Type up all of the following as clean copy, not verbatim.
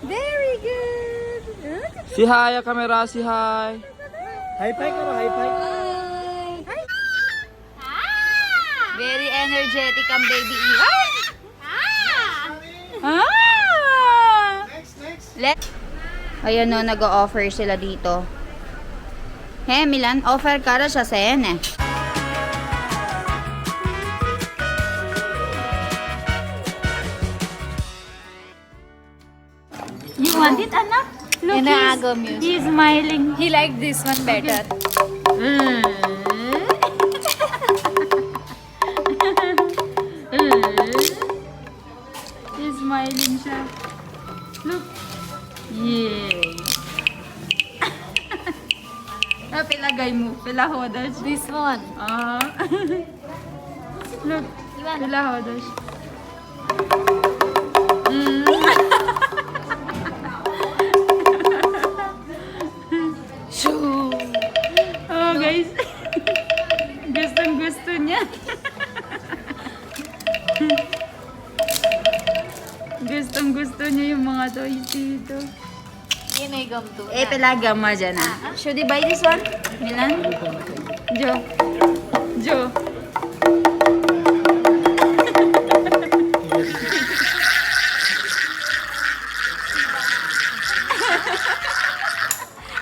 Very good. Si hi, camera, si hi. High five ka ba? High five? Hi. Very energetic ang baby Ivan. Next. Ayan no, nag-o-offer sila dito. Hey, Milan, offer ka rin siya sa yan eh. You want it, anak? Look, he's smiling. He liked this one better. He's smiling siya. Look. Yay. Pilagay mo. Pilahodas. This one. Look. Pilahodas. Oh guys. Gustong gusto niya. Gustong gusto niya yung mga toys dito. Yun ay gum to. Pilagam mo dyan Should I buy this one? Milan? Joe. Joe.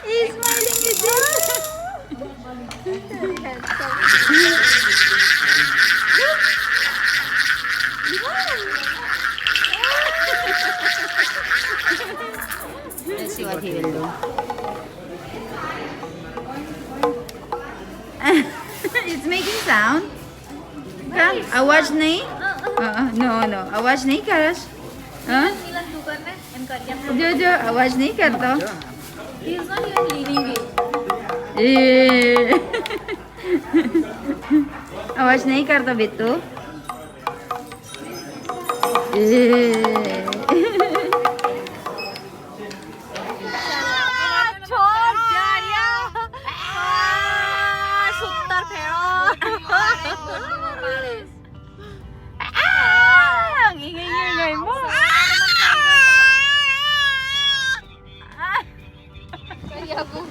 He's smiling with Let's see what he will do. It's making sound. Come, आवाज नहीं? No. आवाज नहीं कर Milan tukar na. And Korean. जो आवाज नहीं करता. He is not even leaving it. आवाज नहीं करता Bittu. Ang ingay-ingay mo.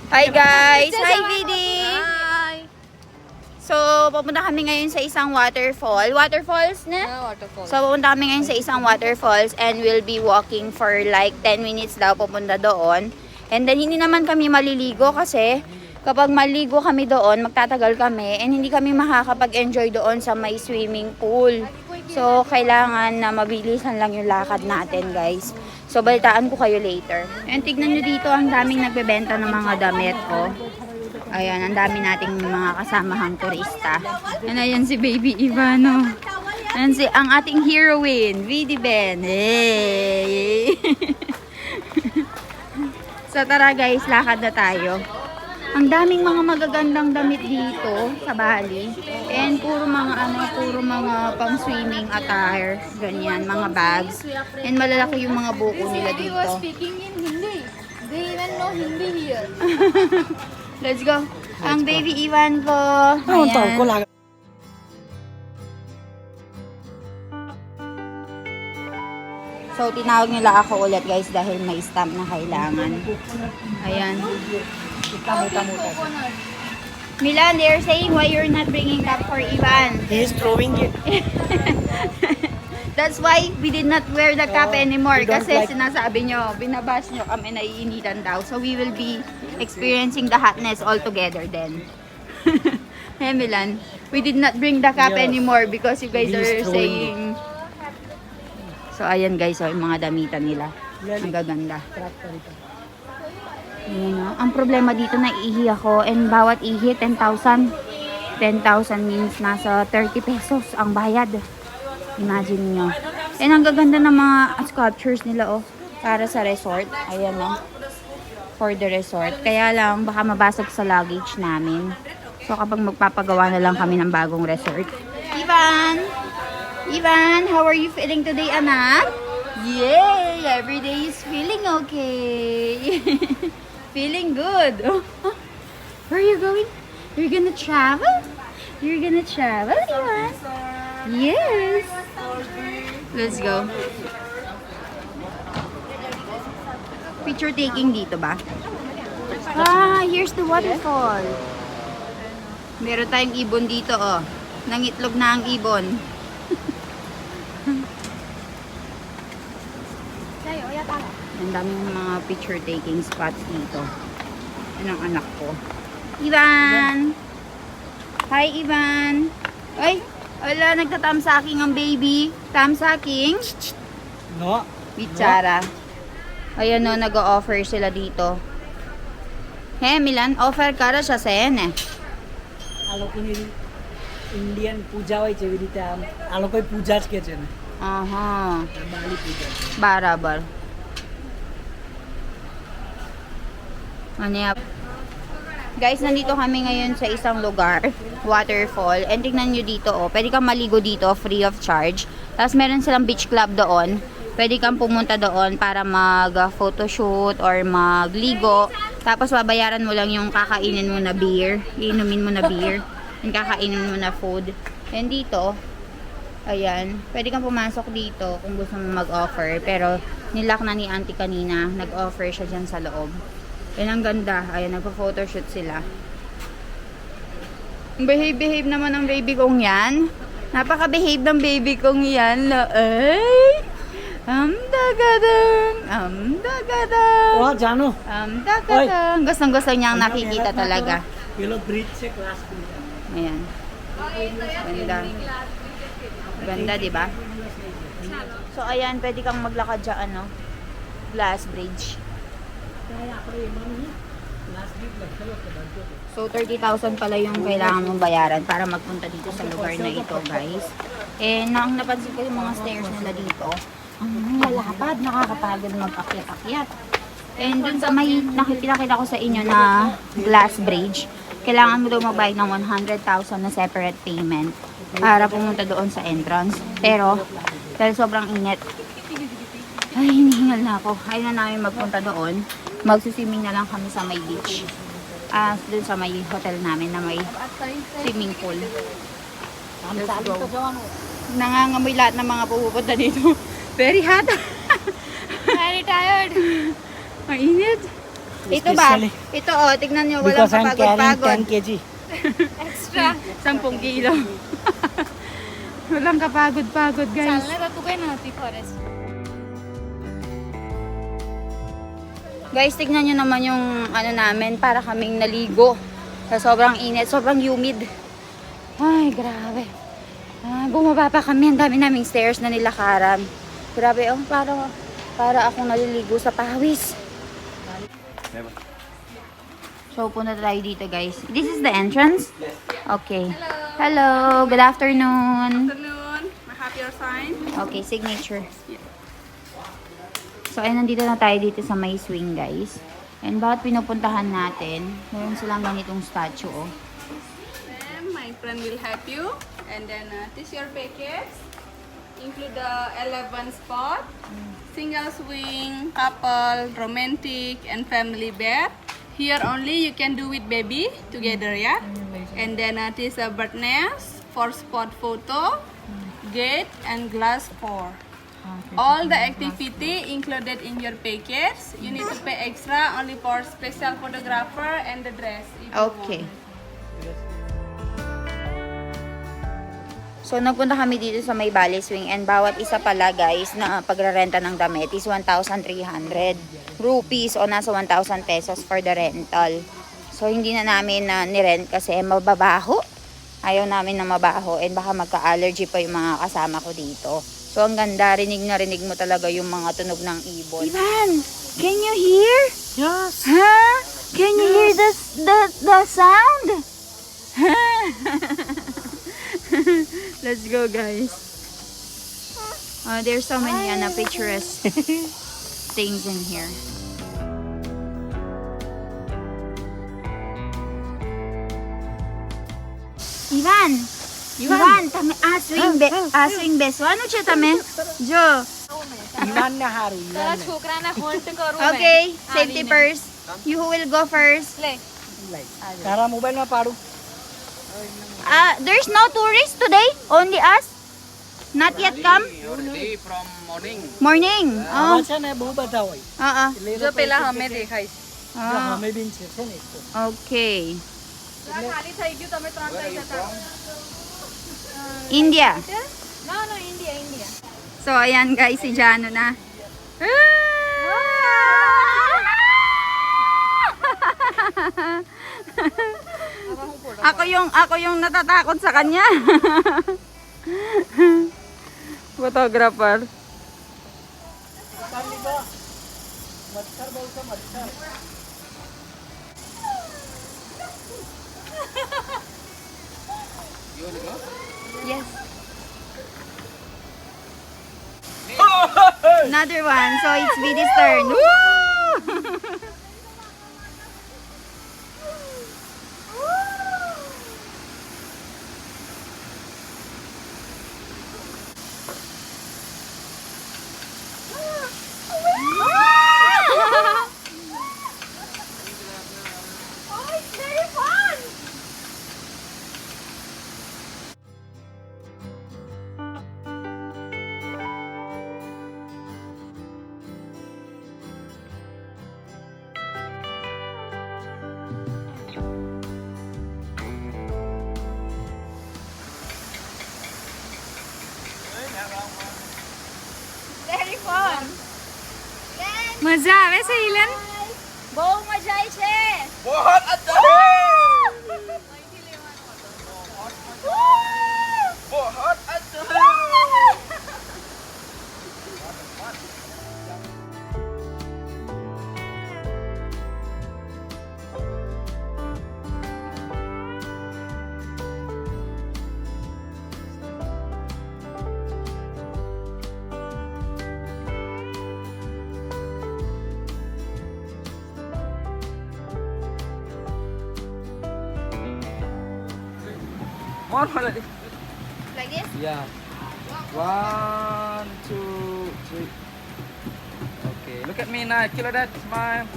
Hi guys! Hi Vidi! So, pupunta kami ngayon sa isang waterfall. Waterfalls na? Waterfall. So, pupunta kami ngayon sa isang waterfalls and we'll be walking for like 10 minutes daw pupunta doon. And then, hindi naman kami maliligo kasi kapag maligo kami doon, magtatagal kami and hindi kami makakapag-enjoy doon sa may swimming pool. So, kailangan na mabilisan lang yung lakad natin, guys. So, balitaan ko kayo later. And tignan nyo dito, ang daming nagbebenta ng mga damit, oh. Ayan, ang dami nating mga kasamahang turista. And ayan si Baby Ivano. And ang ating heroine, Vidi Ben. Hey! So tara guys, lakad na tayo. Ang daming mga magagandang damit dito sa Bali. And puro mga pang swimming attire, ganyan, mga bags. And malalaki yung mga buko nila He was dito. speaking in Hindi. They even know Hindi here. Let's go. Ang Baby Ivan ko. Ang tawag ko Ayan. lang. So, tinawag nila ako ulit guys dahil may stamp na kailangan. Ayan. Milan, they're saying why you're not bringing cup for Ivan. He is throwing it. That's why we did not wear the cap anymore. we don't Kasi like- sinasabi nyo, binabash nyo kami, naiinitan daw. So we will be experiencing the hotness all together then. Hey Milan, we did not bring the cap Yes. anymore because you guys He is are throwing saying... So ayan guys, yung mga damitan nila. Ang gaganda. Ayan, oh. Ang problema dito, naiihi ako and bawat ihi 10,000. 10,000 means nasa 30 pesos ang bayad. Imagine nyo. And ang gaganda ng mga sculptures nila, oh. Para sa resort. Ayan, oh. For the resort. Kaya lang, baka mabasag sa luggage namin. So, kapag magpapagawa na lang kami ng bagong resort. Ivan! Ivan, how are you feeling today, anak? Yay! Every day is feeling okay. Feeling good. Where are you going? You're gonna travel? You're gonna travel, Ivan? Yes! Let's go. Picture taking dito ba? Ah, here's the waterfall. Meron tayong ibon dito, oh. Nangitlog na ang ibon. Ang daming mga picture taking spots dito. Yan ang anak ko. Ivan! Hi, Ivan! Ay! Wala, nagtatamsaking ang baby. Tamsaking? No. Bichara. Ayan o, nag-o-offer sila dito. Hey, Milan, offer kara siya sa yan eh. આ લોકોની ઇન્ડિયન પૂજા હોય છે એવી રીતે આ લોકોએ પૂજા જ કે છે ને Aha. બાલી પૂજા. Barabar. Ano yan? Guys, nandito kami ngayon sa isang lugar, waterfall. And tingnan nyo dito, oh. Pwede kang maligo dito, free of charge. Tapos meron silang beach club doon. Pwede kang pumunta doon para mag-photoshoot or magligo. Tapos babayaran mo lang yung kakainin mo na beer. Iinumin mo na beer. Yung kakainin mo na food. And dito, ayan, pwede kang pumasok dito kung gusto mo mag-offer. Pero nilock na ni auntie kanina. Nag-offer siya dyan sa loob. Yan ang ganda. Ayan, nagpo-photoshoot sila. Behave naman ang baby kong yan. Napaka-behave ng baby kong yan. Ay! Dagadang! ઓ જાનો Dagadang! Gustong-gusto niyang nakikita talaga. પેલો બ્રિજ છે class bridge. Ayan. Ganda. Ganda, di ba? So, ayan, pwede kang maglakad dyan, ano? Glass bridge. So, 30,000 pala yung kailangan mong bayaran para magpunta dito sa lugar na ito, guys. And, nang napansin ko yung mga stairs nila dito, ang lalapad, nakakapagod mag-akyat-akyat. And dun sa may nakikita ko sa inyo na glass bridge, kailangan mo daw magbayad ng 100,000 na separate payment para pumunta doon sa entrance. Pero, dahil sobrang init, ay, hinihingal na ako. Ayaw na namin magpunta doon. Magsuswimming na lang kami sa may beach. Doon sa may hotel namin na may swimming pool. Let's go. Nangangamoy lahat ng mga pupunta dito. Very hot. Very tired. Mainit. Ito ba? Ito oh, tignan nyo, walang Because I'm carrying kapagod-pagod. 10 kg. Extra. 10 kilo. Walang kapagod-pagod, guys. चालने का तू काय नव्हती forest. Guys, tignan nyo naman yung ano namin, para kaming naligo. Sa sobrang init, sobrang humid. Ay, grabe. Bumaba pa kami, ang dami naming stairs na nilakaran. Grabe, oh, para akong naliligo sa pawis. So, punta tayo dito, guys. This is the entrance? Okay. Hello. Good afternoon. Afternoon. I have your sign. Okay, signature. So, ay nandito na tayo dito sa may swing, guys. And bawat pinupuntahan natin, meron silang ganitong statue, oh. Ma'am, my friend will help you. And then this your package. Include the 11 spot, single swing, couple, romantic, and family bed. Here only you can do with baby together, yeah. And then this bird nest, 4 spot photo, gate, and glass 4. All the activity included in your package. You need to pay extra only for special photographer and the dress. if you Okay. want. So, nagpunta kami dito sa may Valley Swing and bawat isa pala, guys, na pagrarenta ng damit is 1,300 rupees o nasa 1,000 pesos for the rental. So, hindi na namin na nirent kasi mababaho. Ayaw namin na mabaho and baka magka-allergy pa yung mga kasama ko dito. So, ang ganda. Rinig na rinig mo talaga yung mga tunog ng ibon. Ivan, can you hear? Yes. Huh? Can you hear the sound? Let's go, guys. There's so many picturesque things in here. Ivan, tame swing beso. Ano siya tame? Jo. ઈવાનને હારું તારા ઈવાનને છોકરાને હોલ્ડ કરું Okay, safety first. You will go first. લે તારા મોબાઈલમાં પાડું There's no tourists today, only us. Not yet come? Already from morning. Morning. આવા Oh. છે ને બહુ બધા હોય એટલે એ જો લોકો પેલા એક અમે જગ્યાએ- દેખાય છે. પેલા Ah. અમે બી છે ને એક તો. Okay. ખાલી થઈ ગયું તમે 3 થઈ જતા. India. No, India. So, ayan guys, si Jano na. ako yung natatakot sa kanya. Photographer. મચ્છર બહુ છે મચ્છર Yes. Another one. So it's Vidi's turn. Woo! Oh, it's very fun. Very fun. મજા આવે છે ઇલન? બહુ મજા આવી છે. बहुत अच्छा है. बहुत अच्छा है. More already. Like this? Yeah. 1, 2, 3. Okay. Look at me now. Keep like that. Smile.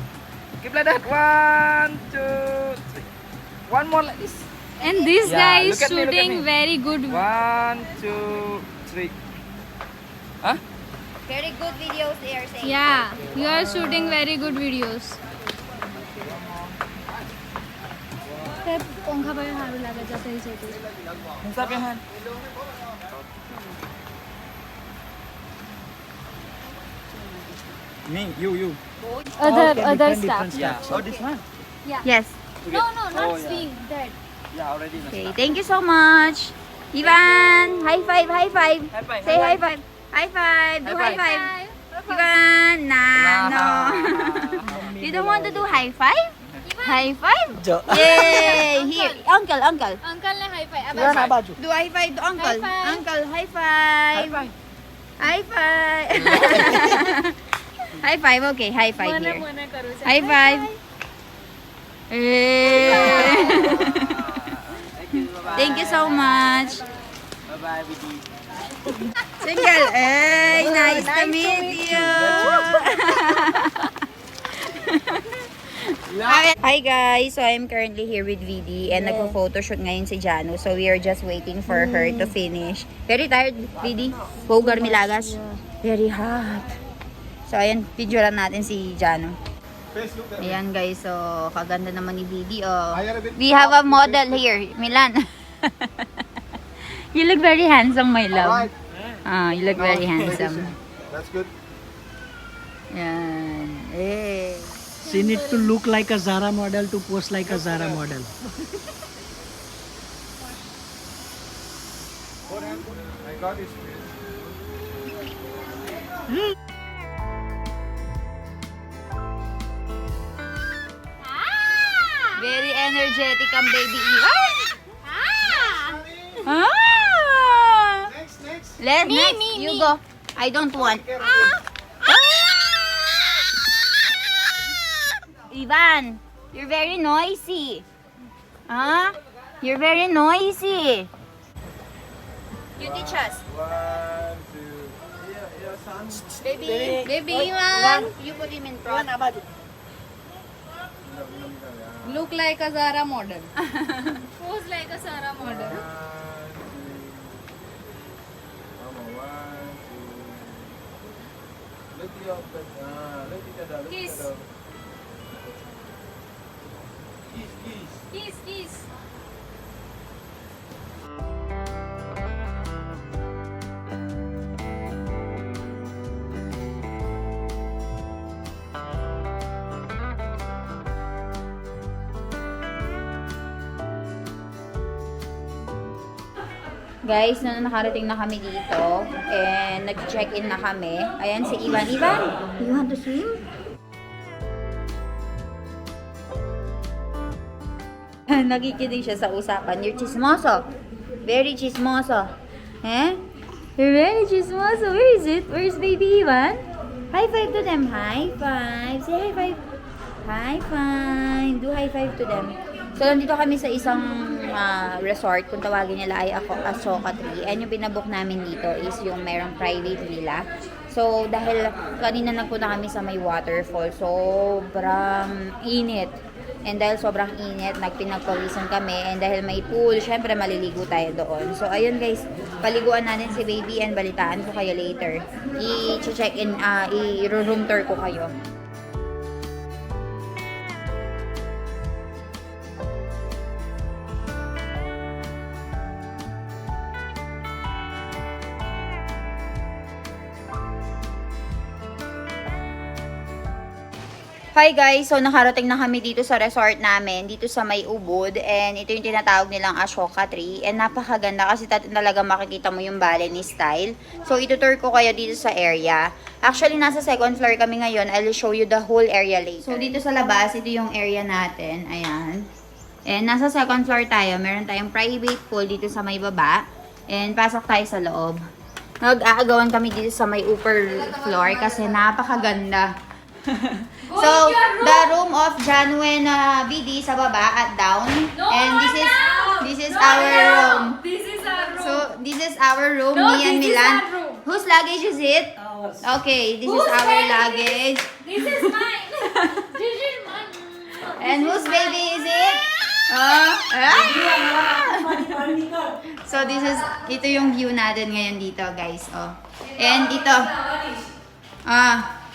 Keep like that. 1, 2, 3. One more like this. And this Yeah, guy is look at me, look at shooting me. very good. 1, 2, 3. Huh? Very good videos they are saying. Yeah, you are shooting very good videos. તે પંખા પર સારું લાગે છે થઈ છે Hands up your hand. Me, you. other different stuff. Yeah. Oh, this one? Yes. No, not Oh, yeah. swing that. Yeah, already. Okay, thank you so much. Ivan, high five, high five. High five, Say high high five. High five. Do High high five. five. Ivan, nah, no. You don't want to do high five? High five? જો Yay! Here, uncle. Uncle ne high five. ના ના બાજુ Do high five to uncle. High five. Uncle, high five. High five. High five, okay, high five મને here. મને કરું છે. High five. Hey. Thank you so much. Bye-bye, Vicky. Single. Hey, nice to meet you. Hi guys, so I'm currently here with Vidi and nagpo-photoshoot ngayon si Jano. So we are just waiting for her to finish. Very tired, Vidi? Bogar Milagas? Very hot. So ayan, videoran natin si Jano. Ayan guys, so kaganda naman ni Vidi. Oh. We have a model here, Milan. You look very handsome, my love. Ah, you look very handsome. That's good. Yan. Hey. she need to look like a Zara model to post like a Zara model I got it. Very energetic ang baby Ivan. Ah! Next. Next, you go. I don't want. Ivan, you're very noisy. Huh? You're very noisy. You teach us. 1, 2. Yeah, son. Baby Ivan. You put him in front. આ બાજુ Look like a Zara model. Pose like a Sarah model. 1, 2. One, two. Look your look each other. Look each Kiss. other. Kiss, kiss. Kiss, kiss. Guys, nakarating na kami dito and nag-check-in na kami. Ayan si Ivan. Ivan, you want to swim? Nakikinig siya sa usapan. You're chismoso. Very chismoso. Eh? You're very chismoso. Where is it? Where's baby Ivan? High five to them. High five. Say high five. High five. Do high five to them. So, nandito kami sa isang resort. Kung tawagin nila ay Ashoka Tree. And yung pinabook namin dito is yung merong private villa. So, dahil kanina nagpunta kami sa may waterfall, sobrang init. And dahil sobrang init, nagpinagpawisan kami. And dahil may pool, syempre maliligo tayo doon. So, ayun guys, paliguan natin si baby and balitaan ko kayo later. I-check-in, i-room tour ko kayo. Hi guys! So nakarating na kami dito sa resort namin, dito sa may Ubud. And ito yung tinatawag nilang Ashoka Tree. And napakaganda kasi talaga makikita mo yung Balinese style. So itutour ko kayo dito sa area. Actually, nasa second floor kami ngayon. I'll show you the whole area later. So dito sa labas, ito yung area natin. Ayan. And nasa second floor tayo. Meron tayong private pool dito sa may baba. And pasok tayo sa loob. Nag-aagawan kami dito sa may upper floor kasi napakaganda. So, the room of Janwen BD sa baba at down. And this is our room. This is our room. So, this is our room, No, me and this is Milan. our room. Whose luggage is it? Ours. Okay, this Whose is our baby? luggage. This is mine. This is mine. And whose baby is it? So, ito yung view natin ngayon dito, guys. Oh. And ito.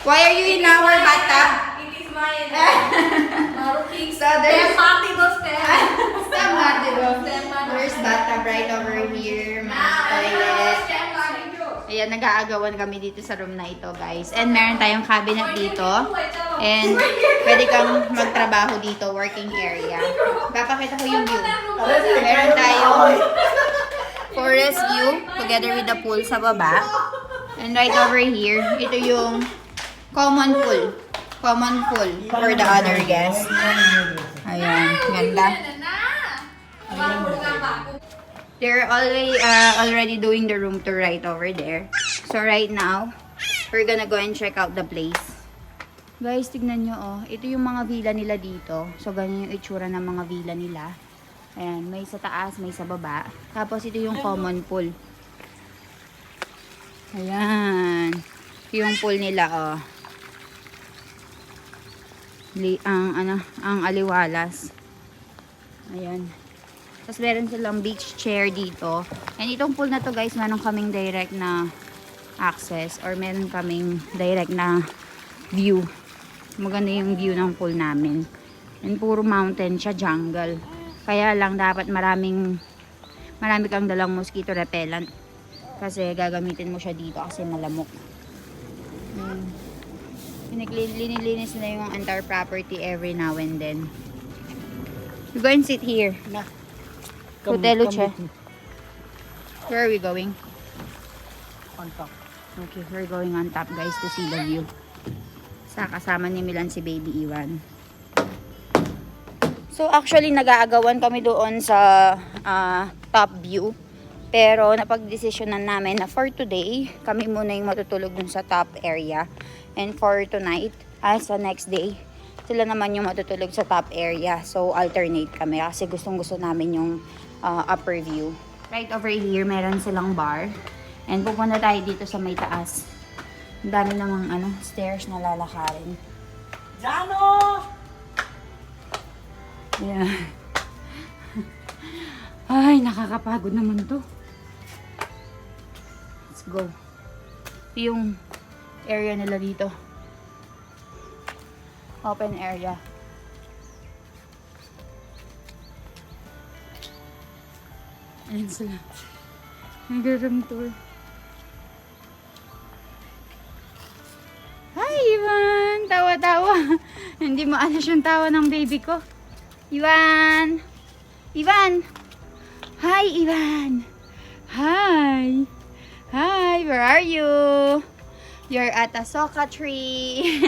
Why are you in our bathtub? It is mine. So, there's Step There's bathtub right over here, may toilet. Ayan, nag-aagawan kami dito sa room na ito, guys. And meron tayong cabinet dito. And pwede kang magtrabaho dito, working area. Papakita ko yung view. Meron tayong forest view together with the pool sa baba. And right over here, ito yung common pool. Common pool for the other guests. Ayan, ganda. They're already doing the room tour right over there. So right now, we're gonna go and check out the place. Guys, tignan nyo oh. Ito yung mga villa nila dito. So ganyan yung itsura ng mga villa nila. Ayan, may sa taas, may sa baba. Tapos ito yung common pool. Ayan. Yung pool nila oh. Ang aliwalas. Ayan. Tapos meron silang beach chair dito. And itong pool na to guys, meron kaming direct na access or meron kaming direct na view. Maganda yung view ng pool namin. And puro mountain siya, jungle. Kaya lang dapat marami kang dalang mosquito repellent. Kasi gagamitin mo siya dito kasi malamok. Linilinis na yung entire property every now and then. We go and sit here. Hotel Luce. Where are we going? On top. Okay, we're going on top guys to see the view. Kasama ni Milan si Baby Iwan. So actually nag-aagawan kami doon sa top view. Pero napag-desisyonan namin na for today, kami muna yung matutulog dun sa top area. And for tonight, sa next day, sila naman yung matutulog sa top area. So alternate kami kasi gustong-gusto namin yung upper view. Right over here, meron silang bar. And pupunta tayo dito sa may taas. Ang dami namang stairs na lalakarin. Jano! Yeah. Ay, nakakapagod naman to. Let's go. Ito yung area nila dito. Open area. Ayan sila. Nag-room tour. Hi, Ivan! Tawa-tawa. Hindi maalas yung tawa ng baby ko. Ivan! Ivan! Hi, Ivan! Hi! Hi, where are you? You're at a soka tree.